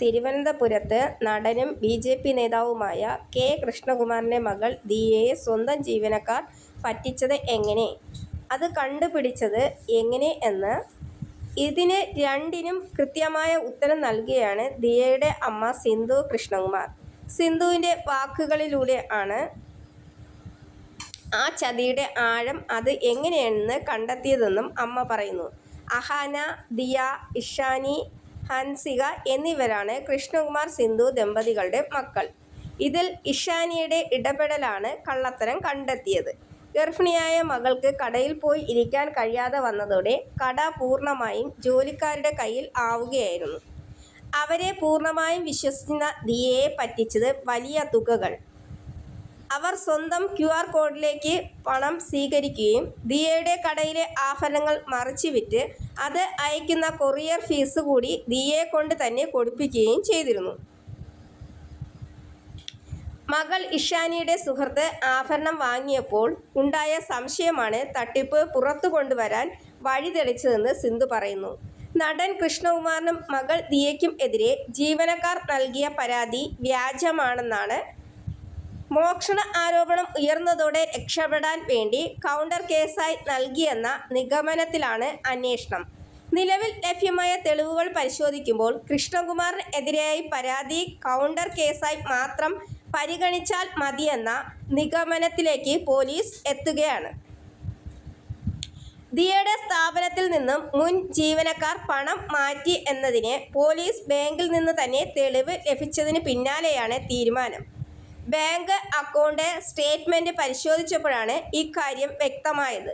തിരുവനന്തപുരത്ത് നടനും ബി.ജെ.പി. നേതാവുമായ കെ. കൃഷ്ണകുമാറിന്റെ മകൾ ദിയയെ സ്വന്തം ജീവനക്കാർ പറ്റിച്ചത് എങ്ങനെ, അത് കണ്ടുപിടിച്ചത് എങ്ങനെ എന്ന് ഇതിന് രണ്ടിനും കൃത്യമായ ഉത്തരം നൽകുകയാണ് ദിയയുടെ അമ്മ സിന്ധു കൃഷ്ണകുമാർ. സിന്ധുവിന്റെ വാക്കുകളിലൂടെ ആണ് ആ ചതിയുടെ ആഴം അത് എങ്ങനെയെന്ന് കണ്ടെത്തിയതെന്നും അമ്മ പറയുന്നു. അഹാന, ദിയ, ഇഷാനി, ഹൻസിക എന്നിവരാണ് കൃഷ്ണകുമാർ സിന്ധു ദമ്പതികളുടെ മക്കൾ. ഇതിൽ ഇഷാനിയുടെ ഇടപെടലാണ് കള്ളത്തരം കണ്ടെത്തിയത്. ഗർഭിണിയായ മകൾക്ക് കടയിൽ പോയി ഇരിക്കാൻ കഴിയാതെ വന്നതോടെ കട പൂർണ്ണമായും ജോലിക്കാരുടെ കയ്യിൽ ആവുകയായിരുന്നു. അവരെ പൂർണ്ണമായും വിശ്വസിച്ചിരുന്ന ദിയയെ പറ്റിച്ചത് വലിയ തുകകൾ. അവർ സ്വന്തം QR കോഡിലേക്ക് പണം സ്വീകരിക്കുകയും ദിയയുടെ കടയിലെ ആഭരണങ്ങൾ മറിച്ചുവിറ്റ് അത് അയക്കുന്ന കൊറിയർ ഫീസ് കൂടി ദിയയെക്കൊണ്ട് തന്നെ കൊടുപ്പിക്കുകയും ചെയ്തിരുന്നു. മകൾ ഇഷാനിയുടെ സുഹൃത്ത് ആഭരണം വാങ്ങിയപ്പോൾ ഉണ്ടായ സംശയമാണ് തട്ടിപ്പ് പുറത്തു കൊണ്ടുവരാൻ വഴിതെളിച്ചതെന്ന് സിന്ധു പറയുന്നു. നടൻ കൃഷ്ണകുമാറിനും മകൾ ദിയയ്ക്കും എതിരെ ജീവനക്കാർ നൽകിയ പരാതി വ്യാജമാണെന്നാണ്. മോഷണ ആരോപണം ഉയർന്നതോടെ രക്ഷപ്പെടാൻ വേണ്ടി കൗണ്ടർ കേസായി നൽകിയെന്ന നിഗമനത്തിലാണ് അന്വേഷണം. നിലവിൽ ലഭ്യമായ തെളിവുകൾ പരിശോധിക്കുമ്പോൾ കൃഷ്ണകുമാറിന് എതിരായ പരാതി കൗണ്ടർ കേസായി മാത്രം പരിഗണിച്ചാൽ മതിയെന്ന നിഗമനത്തിലേക്ക് പോലീസ് എത്തുകയാണ്. ദിയയുടെ സ്ഥാപനത്തിൽ നിന്നും മുൻ ജീവനക്കാർ പണം മാറ്റി എന്നതിന് പോലീസ് ബാങ്കിൽ നിന്ന് തന്നെ തെളിവ് ലഭിച്ചതിന് പിന്നാലെയാണ് തീരുമാനം. ബാങ്ക് അക്കൗണ്ട് സ്റ്റേറ്റ്മെന്റ് പരിശോധിച്ചപ്പോഴാണ് ഇക്കാര്യം വ്യക്തമായത്.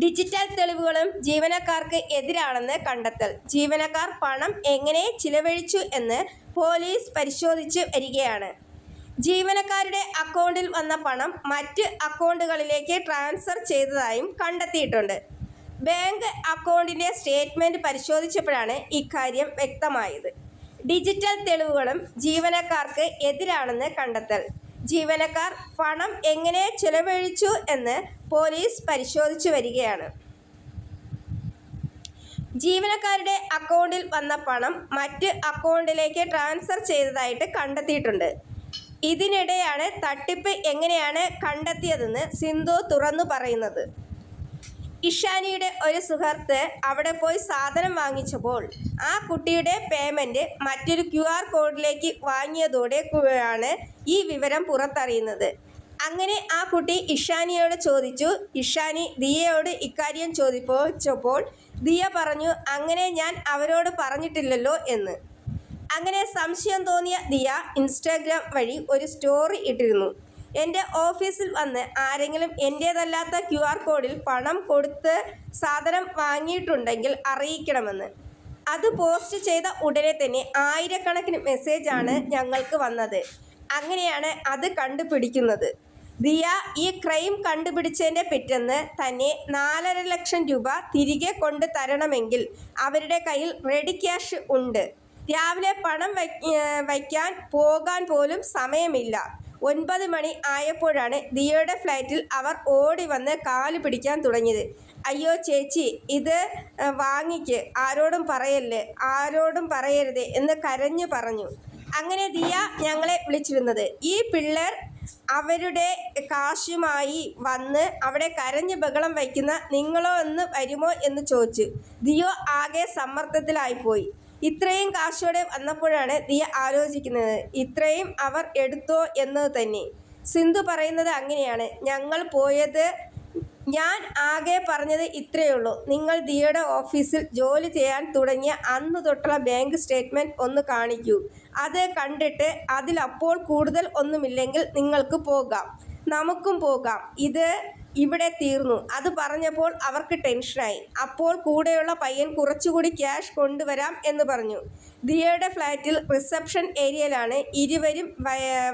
ഡിജിറ്റൽ തെളിവുകളും ജീവനക്കാർക്ക് എതിരാണെന്ന് കണ്ടെത്തൽ. ജീവനക്കാർ പണം എങ്ങനെ ചിലവഴിച്ചു എന്ന് പോലീസ് പരിശോധിച്ച് വരികയാണ്. ജീവനക്കാരുടെ അക്കൗണ്ടിൽ വന്ന പണം മറ്റ് അക്കൗണ്ടുകളിലേക്ക് ട്രാൻസ്ഫർ ചെയ്തതായും കണ്ടെത്തിയിട്ടുണ്ട്. ബാങ്ക് അക്കൗണ്ടിന്റെ സ്റ്റേറ്റ്മെന്റ് പരിശോധിച്ചപ്പോഴാണ് ഇക്കാര്യം വ്യക്തമായത്. ഡിജിറ്റൽ തെളിവുകളും ജീവനക്കാർക്ക് എതിരാണെന്ന് കണ്ടെത്തൽ. ജീവനക്കാർ പണം എങ്ങനെ ചെലവഴിച്ചു എന്ന് പോലീസ് പരിശോധിച്ചു വരികയാണ്. ജീവനക്കാരുടെ അക്കൗണ്ടിൽ വന്ന പണം മറ്റ് അക്കൗണ്ടിലേക്ക് ട്രാൻസ്ഫർ ചെയ്തതായിട്ട് കണ്ടെത്തിയിട്ടുണ്ട്. ഇതിനിടെയാണ് തട്ടിപ്പ് എങ്ങനെയാണ് കണ്ടെത്തിയതെന്ന് സിന്ധു തുറന്നു പറയുന്നത്. ഇഷാനിയുടെ ഒരു സുഹൃത്ത് അവിടെ പോയി സാധനം വാങ്ങിച്ചപ്പോൾ ആ കുട്ടിയുടെ പേയ്മെന്റ് മറ്റൊരു QR കോഡിലേക്ക് വാങ്ങിയതോടെയാണ് ഈ വിവരം പുറത്തറിയുന്നത്. അങ്ങനെ ആ കുട്ടി ഇഷാനിയോട് ചോദിച്ചു. ഇഷാനി ദിയയോട് ഇക്കാര്യം ചോദിച്ചപ്പോൾ ദിയ പറഞ്ഞു, അങ്ങനെ ഞാൻ അവരോട് പറഞ്ഞിട്ടില്ലല്ലോ എന്ന്. അങ്ങനെ സംശയം തോന്നിയ ദിയ ഇൻസ്റ്റാഗ്രാം വഴി ഒരു സ്റ്റോറി ഇട്ടിരുന്നു. എൻ്റെ ഓഫീസിൽ വന്ന് ആരെങ്കിലും എൻ്റേതല്ലാത്ത QR കോഡിൽ പണം കൊടുത്ത് സാധനം വാങ്ങിയിട്ടുണ്ടെങ്കിൽ അറിയിക്കണമെന്ന്. അത് പോസ്റ്റ് ചെയ്ത ഉടനെ തന്നെ ആയിരക്കണക്കിന് മെസ്സേജാണ് ഞങ്ങൾക്ക് വന്നത്. അങ്ങനെയാണ് അത് കണ്ടുപിടിക്കുന്നത്. ദിയ ഈ ക്രൈം കണ്ടുപിടിച്ചതിൻ്റെ പിറ്റേന്ന് തന്നെ 4.5 ലക്ഷം രൂപ തിരികെ കൊണ്ട് തരണമെങ്കിൽ അവരുടെ കയ്യിൽ റെഡി ക്യാഷ് ഉണ്ട്. രാവിലെ പണം വയ്ക്കാൻ പോകാൻ പോലും സമയമില്ല. 9 മണി ആയപ്പോഴാണ് ദിയയുടെ ഫ്ലാറ്റിൽ അവർ ഓടി വന്ന് കാല് പിടിക്കാൻ തുടങ്ങിയത്. അയ്യോ ചേച്ചി, ഇത് വാങ്ങിക്ക്, ആരോടും പറയരുത് എന്ന് കരഞ്ഞു പറഞ്ഞു. അങ്ങനെ ദിയ ഞങ്ങളെ വിളിച്ചിരുന്നത്. ഈ പിള്ളേർ അവരുടെ കാശുമായി വന്ന് അവിടെ കരഞ്ഞ് ബഹളം വയ്ക്കുന്ന നിങ്ങളോ എന്ന് വരുമോ എന്ന് ചോദിച്ചു. ദിയോ ആകെ സമ്മർദ്ദത്തിലായിപ്പോയി. ഇത്രയും കാശോടെ വന്നപ്പോഴാണ് ദിയ ആലോചിക്കുന്നത് ഇത്രയും അവർ എടുത്തോ എന്നത് തന്നെ. സിന്ധു പറയുന്നത് അങ്ങനെയാണ്. ഞങ്ങൾ പോയത്, ഞാൻ ആകെ പറഞ്ഞത് ഇത്രയുള്ളൂ. നിങ്ങൾ ദിയയുടെ ഓഫീസിൽ ജോലി ചെയ്യാൻ തുടങ്ങിയ അന്ന് തൊട്ടുള്ള ബാങ്ക് സ്റ്റേറ്റ്മെന്റ് ഒന്ന് കാണിക്കൂ. അത് കണ്ടിട്ട് അതിലപ്പോൾ കൂടുതൽ ഒന്നുമില്ലെങ്കിൽ നിങ്ങൾക്ക് പോകാം, നമുക്കും പോകാം. ഇത് ഇവിടെ തീർന്നു. അത് പറഞ്ഞപ്പോൾ അവർക്ക് ടെൻഷനായി. അപ്പോൾ കൂടെയുള്ള പയ്യൻ കുറച്ചുകൂടി ക്യാഷ് കൊണ്ടുവരാം എന്ന് പറഞ്ഞു. ദിയയുടെ ഫ്ലാറ്റിൽ റിസപ്ഷൻ ഏരിയയിലാണ് ഇരുവരും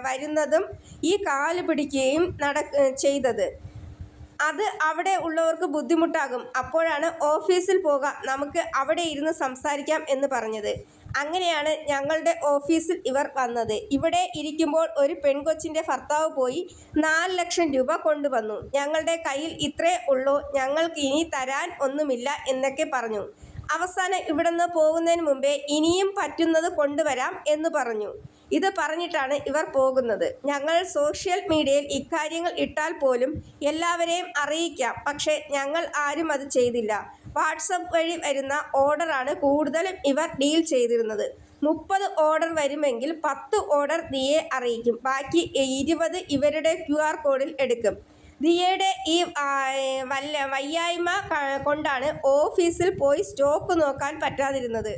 വരുന്നതും ഈ കാല് പിടിക്കുകയും ചെയ്തത്. അത് അവിടെ ഉള്ളവർക്ക് ബുദ്ധിമുട്ടാകും. അപ്പോഴാണ് ഓഫീസിൽ പോകാം, നമുക്ക് അവിടെ ഇരുന്ന് സംസാരിക്കാം എന്ന് പറഞ്ഞത്. അങ്ങനെയാണ് ഞങ്ങളുടെ ഓഫീസിൽ ഇവർ വന്നത്. ഇവിടെ ഇരിക്കുമ്പോൾ ഒരു പെൺകൊച്ചിൻ്റെ ഭർത്താവ് പോയി 4 ലക്ഷം രൂപ കൊണ്ടുവന്നു. ഞങ്ങളുടെ കയ്യിൽ ഇത്രേ ഉള്ളൂ, ഞങ്ങൾക്ക് ഇനി തരാൻ ഒന്നുമില്ല എന്നൊക്കെ പറഞ്ഞു. അവസാനം ഇവിടുന്ന് പോകുന്നതിന് മുമ്പേ ഇനിയും പറ്റുന്നത് കൊണ്ടുവരാം എന്ന് പറഞ്ഞു. ഇത് പറഞ്ഞിട്ടാണ് ഇവർ പോകുന്നത്. ഞങ്ങൾ സോഷ്യൽ മീഡിയയിൽ ഇക്കാര്യങ്ങൾ ഇട്ടാൽ പോലും എല്ലാവരെയും അറിയിക്കാം, പക്ഷേ ഞങ്ങൾ ആരും അത് ചെയ്തില്ല. വാട്സപ്പ് വഴി വരുന്ന ഓർഡറാണ് കൂടുതലും ഇവർ ഡീൽ ചെയ്തിരുന്നത്. 30 ഓർഡർ വരുമെങ്കിൽ 10 ഓർഡർ ദിയെ അറിയിക്കും, ബാക്കി 20 ഇവരുടെ QR കോഡിൽ എടുക്കും. ദിയയുടെ ഈ വയ്യായ്മ കൊണ്ടാണ് ഓഫീസിൽ പോയി സ്റ്റോക്ക് നോക്കാൻ പറ്റാതിരുന്നത്.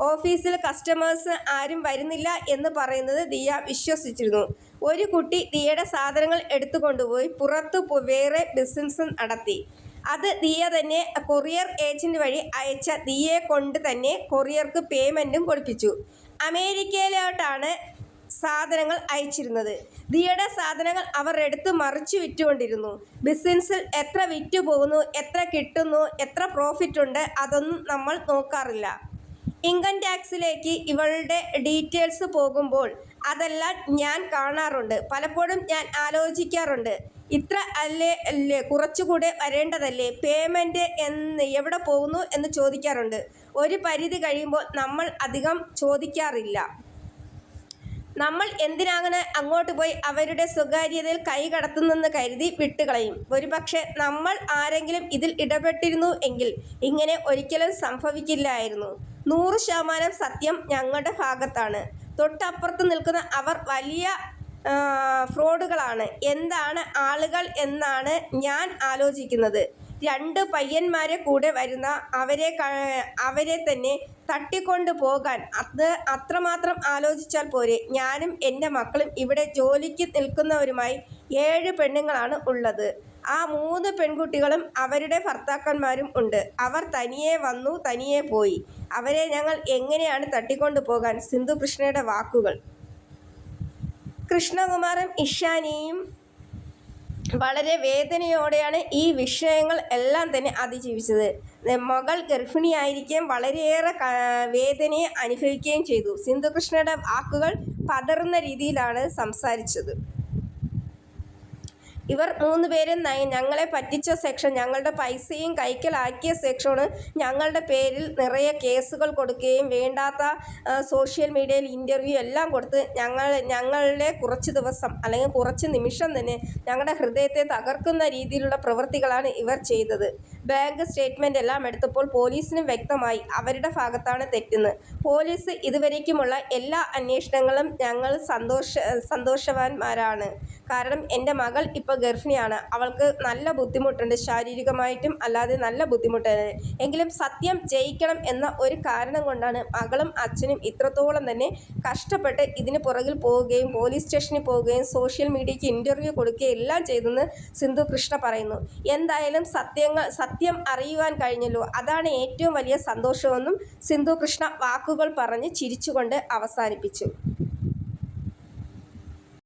ഓഫീസിൽ കസ്റ്റമേഴ്സ് ആരും വരുന്നില്ല എന്ന് പറയുന്നത് ദിയ വിശ്വസിച്ചിരുന്നു. ഒരു കുട്ടി ദിയയുടെ സാധനങ്ങൾ എടുത്തുകൊണ്ടുപോയി പുറത്തു വേറെ ബിസിനസ് നടത്തി. അത് ദിയ തന്നെ കൊറിയർ ഏജന്റ് വഴി അയച്ച ദിയയെ കൊണ്ട് തന്നെ കൊറിയർക്ക് പേയ്മെൻറ്റും കൊടുപ്പിച്ചു. അമേരിക്കയിലോട്ടാണ് സാധനങ്ങൾ അയച്ചിരുന്നത്. ദിയയുടെ സാധനങ്ങൾ അവർ എടുത്ത് മറിച്ച് വിറ്റുകൊണ്ടിരുന്നു. ബിസിനസ്സിൽ എത്ര വിറ്റ് പോകുന്നു, എത്ര കിട്ടുന്നു, എത്ര പ്രോഫിറ്റ് ഉണ്ട്, അതൊന്നും നമ്മൾ നോക്കാറില്ല. ഇൻകം ടാക്സിലേക്ക് ഇവളുടെ ഡീറ്റെയിൽസ് പോകുമ്പോൾ അതെല്ലാം ഞാൻ കാണാറുണ്ട്. പലപ്പോഴും ഞാൻ ആലോചിക്കാറുണ്ട്, ഇത്ര അല്ലേ കുറച്ചുകൂടെ വരേണ്ടതല്ലേ, പേയ്മെൻറ്റ് എവിടെ പോകുന്നു എന്ന് ചോദിക്കാറുണ്ട്. ഒരു പരിധി കഴിയുമ്പോൾ നമ്മൾ അധികം ചോദിക്കാറില്ല. നമ്മൾ എന്തിനാങ്ങനെ അങ്ങോട്ട് പോയി അവരുടെ സ്വകാര്യതയിൽ കൈ കടത്തുന്നെന്ന് കരുതി വിട്ടുകളയും. ഒരുപക്ഷെ നമ്മൾ ആരെങ്കിലും ഇതിൽ ഇടപെട്ടിരുന്നു എങ്കിൽ ഇങ്ങനെ ഒരിക്കലും സംഭവിക്കില്ലായിരുന്നു. 100% സത്യം ഞങ്ങളുടെ ഭാഗത്താണ്. തൊട്ടപ്പുറത്ത് നിൽക്കുന്ന അവർ വലിയ ഫ്രോഡുകളാണ്. എന്താണ് ആളുകൾ എന്നാണ് ഞാൻ ആലോചിക്കുന്നത്. 2 പയ്യന്മാരെ കൂടെ വരുന്ന അവരെ തന്നെ തട്ടിക്കൊണ്ടു പോകാൻ അത്രമാത്രം ആലോചിച്ചാൽ പോരെ. ഞാനും എൻ്റെ മക്കളും ഇവിടെ ജോലിക്ക് നിൽക്കുന്നവരുമായി 7 പെണ്ണുങ്ങളാണ് ഉള്ളത്. ആ 3 പെൺകുട്ടികളും അവരുടെ ഭർത്താക്കന്മാരും ഉണ്ട്. അവർ തനിയെ വന്നു, തനിയെ പോയി. അവരെ ഞങ്ങൾ എങ്ങനെയാണ് തട്ടിക്കൊണ്ടു പോകാൻ? സിന്ധു കൃഷ്ണയുടെ വാക്കുകൾ. കൃഷ്ണകുമാറും ഇഷാനിയും വളരെ വേദനയോടെയാണ് ഈ വിഷയങ്ങൾ എല്ലാം തന്നെ അതിജീവിച്ചത്. മകൾ ഗർഭിണിയായിരിക്കുകയും വളരെയേറെ വേദനയെ അനുഭവിക്കുകയും ചെയ്തു. സിന്ധു കൃഷ്ണയുടെ വാക്കുകൾ പതറുന്ന രീതിയിലാണ് സംസാരിച്ചത്. ഇവർ 3 പേരും ഞങ്ങളെ പറ്റിച്ച സെക്ഷൻ, ഞങ്ങളുടെ പൈസയും കൈക്കലാക്കിയ സെക്ഷന് ഞങ്ങളുടെ പേരിൽ നിറയെ കേസുകൾ കൊടുക്കുകയും വേണ്ടാത്ത സോഷ്യൽ മീഡിയയിൽ ഇൻ്റർവ്യൂ എല്ലാം കൊടുത്ത് ഞങ്ങളുടെ കുറച്ച് ദിവസം അല്ലെങ്കിൽ കുറച്ച് നിമിഷം തന്നെ ഞങ്ങളുടെ ഹൃദയത്തെ തകർക്കുന്ന രീതിയിലുള്ള പ്രവൃത്തികളാണ് ഇവർ ചെയ്തത്. ബാങ്ക് സ്റ്റേറ്റ്മെൻ്റ് എല്ലാം എടുത്തപ്പോൾ പോലീസിനും വ്യക്തമായി അവരുടെ ഭാഗത്താണ് തെറ്റെന്ന്. പോലീസ് ഇതുവരേക്കുമുള്ള എല്ലാ അന്വേഷണങ്ങളും ഞങ്ങൾ സന്തോഷവാന്മാരാണ്. കാരണം എൻ്റെ മകൾ ഇപ്പോൾ ഗർഭിണിയാണ്. അവൾക്ക് നല്ല ബുദ്ധിമുട്ടുണ്ട്, ശാരീരികമായിട്ടും അല്ലാതെ നല്ല ബുദ്ധിമുട്ടുണ്ട്. എങ്കിലും സത്യം ജയിക്കണം എന്ന ഒരു കാരണം കൊണ്ടാണ് മകളും അച്ഛനും ഇത്രത്തോളം തന്നെ കഷ്ടപ്പെട്ട് ഇതിന് പുറകിൽ പോവുകയും പോലീസ് സ്റ്റേഷനിൽ പോവുകയും സോഷ്യൽ മീഡിയയ്ക്ക് ഇൻ്റർവ്യൂ കൊടുക്കുകയും എല്ലാം ചെയ്തെന്ന് സിന്ധു കൃഷ്ണ പറയുന്നു. എന്തായാലും സത്യം അറിയുവാൻ കഴിഞ്ഞല്ലോ, അതാണ് ഏറ്റവും വലിയ സന്തോഷമെന്നും സിന്ധു കൃഷ്ണ വാക്കുകൾ പറഞ്ഞ് ചിരിച്ചുകൊണ്ട് അവസാനിപ്പിച്ചു.